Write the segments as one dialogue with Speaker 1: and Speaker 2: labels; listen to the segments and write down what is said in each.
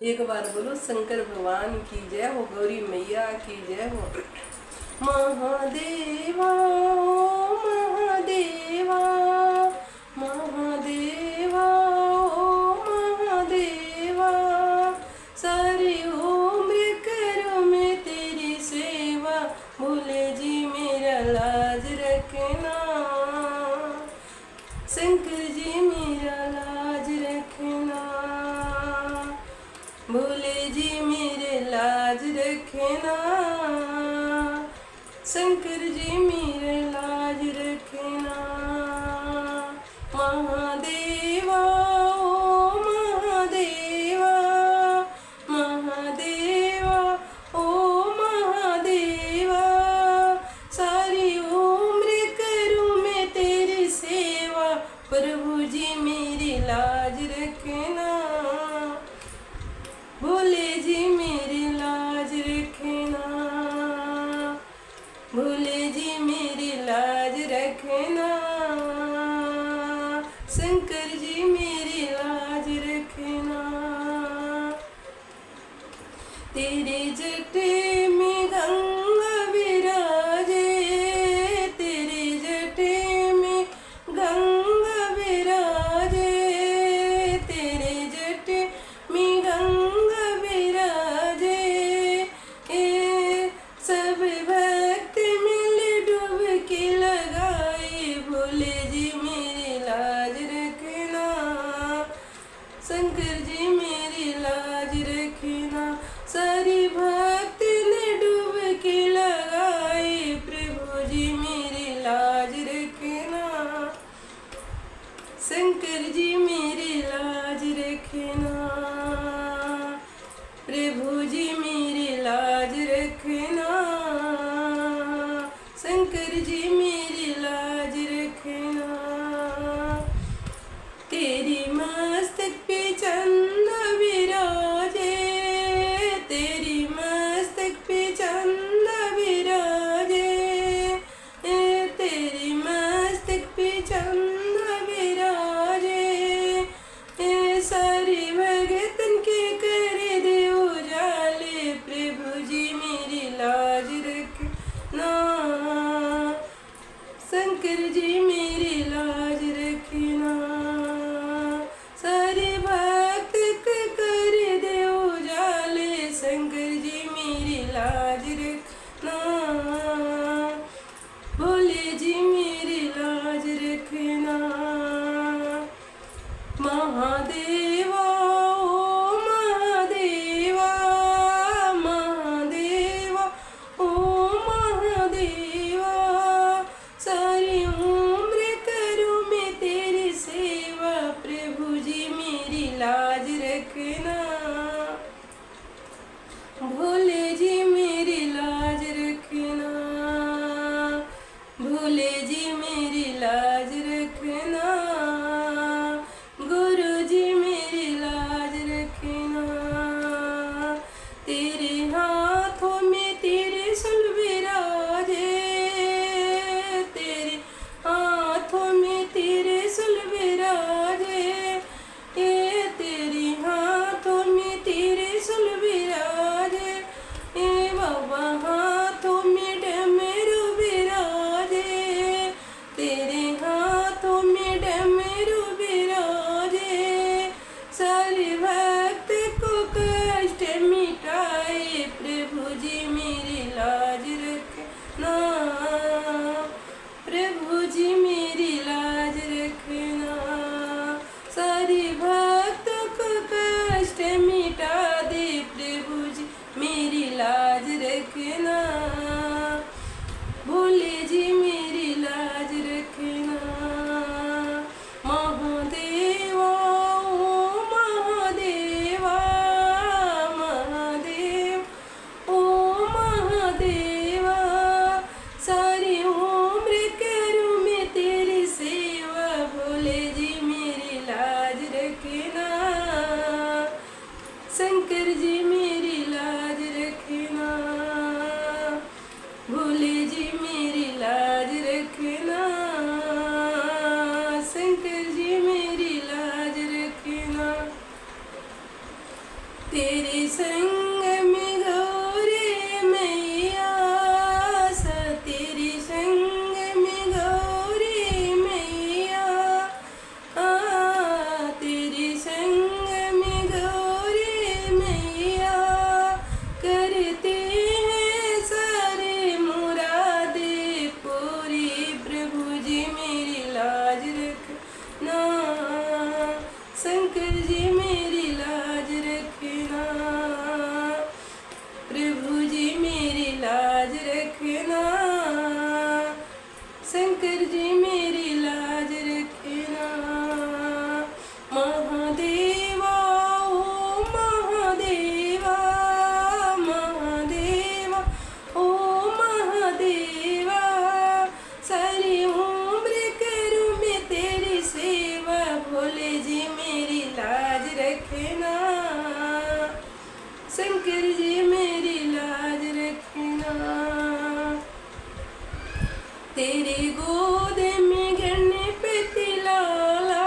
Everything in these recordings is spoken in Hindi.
Speaker 1: एक बार बोलो शंकर भगवान की जय हो, गौरी मैया की जय हो। महादेवा ओ महादेवा, महादेवा ओ महादेवा, सारी उम्र करूँ मैं तेरी सेवा, भोले जी मेरा लाज रखना, शंकर जी मेरा लाज रखना, भोले जी मेरे लाज रखना, शंकर जी मेरे लाज रखना। महादेवा ओ महादेवा, महादेवा ओ महादेवा, सारी उम्र करूँ मैं तेरी सेवा, प्रभु जी मेरी लाज रखना, भोले जी मेरी लाज रखना, भोले जी मेरी लाज रखना, शंकर जी मेरी लाज रखना। तेरे जटे में गंगा विराजे, तेरे जटे में गंगा विराजे, तेरे जटे में गंगा विराजे, सब भक्त मिल डुबकी लगाए, भोले जी मेरी लाज रखना, शंकर जी मेरी लाज रखना, सारी भक्त ने डुबकी लगाई, प्रभु जी मेरी लाज रखना, शंकर जी मेरी लाज रखना, प्रभु जी मेरी लाज रखना, शंकर जी मेरी लाज रखना। तेरी मस्तक पे चंदा विराजे, तेरी मस्तक पे चंदा विराजे, तेरी मस्तक पे चंदा विराजे, सारी भगतन के कर दे उजाले, प्रभु जी मेरी लाज रखना, शंकर जी मेरी लाज रखना, सारे भक्त कर दे उजाले, शंकर जी मेरी लाज रखना, भोले जी मेरी लाज रखना। महादेवा ओ महादेवा, महादेवा ओ महादेवा, सारी उम्र करूँ मैं तेरी सेवा, प्रभु जी मेरी लाज रखना, भोले जी मेरी लाज रखना, भोले जी मेरी लाज रखना, गुरु जी मेरी लाज रखना। तेरे हाथों में तेरे सुल विराजे, तेरे हाथों में तेरे सुल विराजे, ये तेरे हाथों में तेरे सुल विराजे, ये बाबा हाथों में डमरू विराजे, तेरे हाथों में डमरू विराजे, सारे भक्त को कष्ट मिटाए, प्रभु जी मेरी लाज रखना, प्रभु जी मेरी लाज रखना, सारे भक्त को कष्ट मिटा दे, प्रभु जी मेरी लाज रखना, भोले जी मेरी लाज रखना। महादेवा ओ महादेवा, महादेव ओ महादेवा, सारी उम्र करूँ मैं तेरी सेवा, भोले जी मेरी लाज रखना, शंकर जी मेरी लाज रखना, भोले जी मेरी लाज रखना, शंकर जी मेरी लाज रखना। तेरे संग में गौरी मैया, तेरे संग में गौरी मैया, तेरे संग में गौरी मैया, करते हैं सारे मुरादे पूरी। प्रभु जी मेरी लाज रखना, शंकर जी मेरी लाज रखना, प्रभु जी मेरी लाज रखना, शंकर जी मेरी लाज रखना। महादेवा ओ महादेवा, महादेवा ओ महादेवा, सारी उम्र करूँ मैं तेरी सेवा। भोले जी मेरी लाज रखना, शंकर जी मेरी लाज रखना। तेरी गोद में गणपति लाला,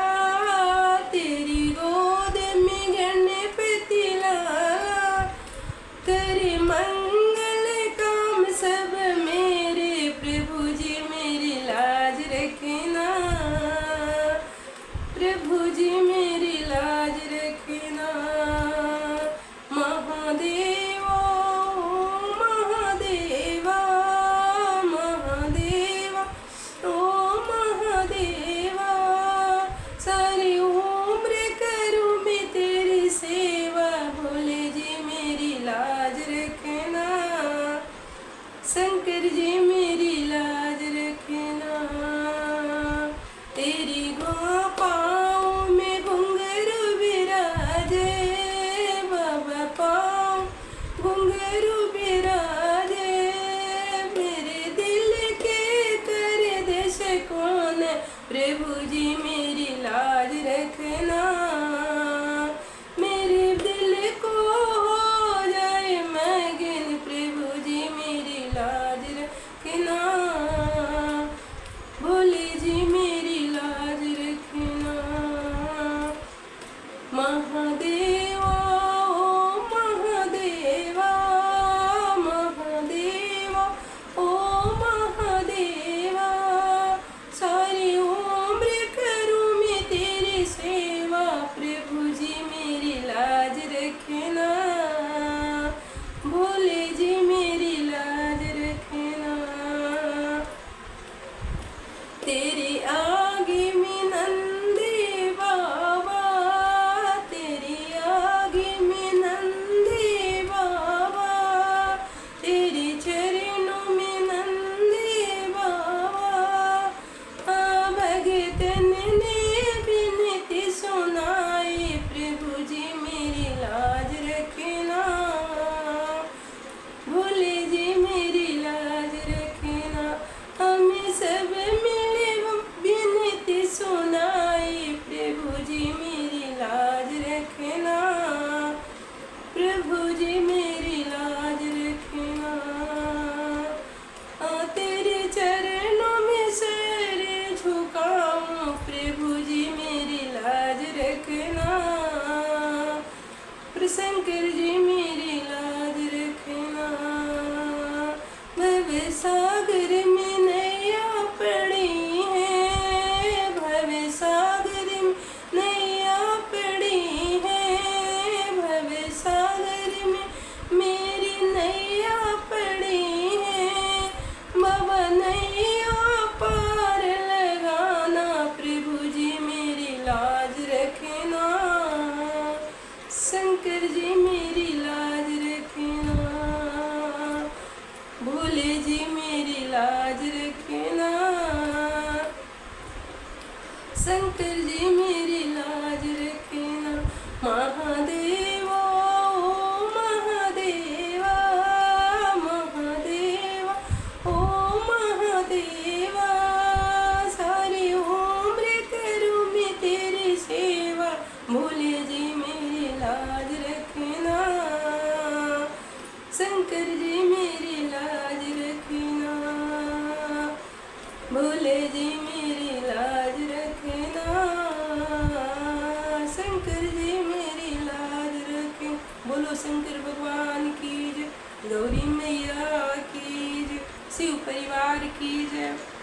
Speaker 1: तेरी गोद में गणपति लाला, करे मंगल काम सब मेरे। प्रभु जी मेरी लाज रखना, प्रभु जी मेरी लाज रखना। महादेवा ओ महादेवा, महादेवा ओ महादेवा, सारी उम्र करूँ मैं तेरी सेवा। भोले जी मेरी लाज रखना, शंकर जी मेरी लाज रखना। तेरी पाँव में घुंघरू विराजे, बाबा पाँव घुंघरू विराजे, मेरे दिल के कर देश कौन। प्रभु जी मेरी लाज रखना, मेरे दिल को हो जाए मगन। प्रभु जी मेरी लाज रखना, भोले जी मेरी लाज रखना। महादेवा ओ महादेवा, महादेवा ओ महादेवा, सारी उम्र करूँ मैं तेरी सेवा। प्रभु जी मेरी लाज रखना, भोले जी मेरी लाज रखना। तेरे आगे में नंदी बाबा, तेरे आगे में नंदी बाबा, तेरे चरणों में नंदी बाबा, भगतन ने विनती सुनाई। प्रभु जी मेरी लाज रखना, भोले जी मेरी लाज रखना। हमें सब मिले विनती सुनाई। प्रभु जी मेरी लाज रखना, प्रभु जी मेरी लाज रखना। तेरे चरणों में सिर झुकाऊं। प्रभु जी मेरी लाज रखना, शंकर जी मेरी लाज रखना। भव सागर में नैया पड़ी है, भव सागर में नैया पड़ी है, भव सागर में मेरी नैया पड़ी है। बाबा नैया पार लगाना। प्रभु जी मेरी लाज रखना, शंकर जी मेरी लाज रखना, भोले जी मेरी लाज रखना, शंकर जी मेरी लाज रखना। महादेवा ओ महादेवा, महादेवा ओ महादेवा, सारी उम्र करूँ मैं तेरी सेवा। भोले जी मेरी लाज रखना, शंकर जी मेरी लाज रखना, भोले जी मेरी लाज रखना, शंकर जी मेरी लाज रखना। बोलो शंकर भगवान की जय, गौरी मैया की जय, शिव परिवार की जय।